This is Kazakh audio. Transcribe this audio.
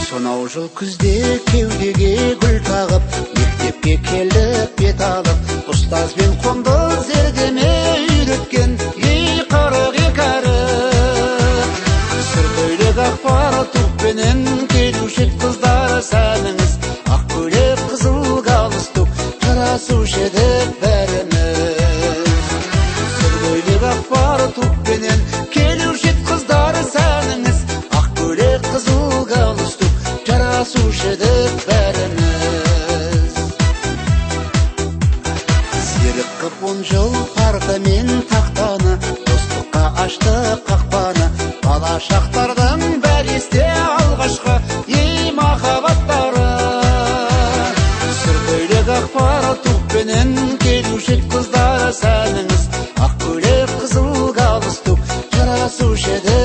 Сонау жыл күзде кеудеге гүл тағып, мектепке келіп бет алып, ұстазбен қонды зердеме үйреткен ей қырық екі әріп. Сүр көйлек ақпар тұқпенен келуші ед қыздар сәніңіз, ақ көйлек қызыл галстук жарасушы еді бәріміз. Сүр көйлек ақпар тұқпенен келуші ед қыздар сәніңіз, ақ көйлек қызыл галстук жарасушы еді бәріміз. Серік қып 10 жыл парта мен тақтаны, достыққа ашты қақпаны, бала шақтардың бәрі есте алғашқы ей махаббаттары. Сүр көйлек ақпар тұқпенен келуші ед қыздар сәніңіз, ақ көйлек қызыл галстук жарасушы еді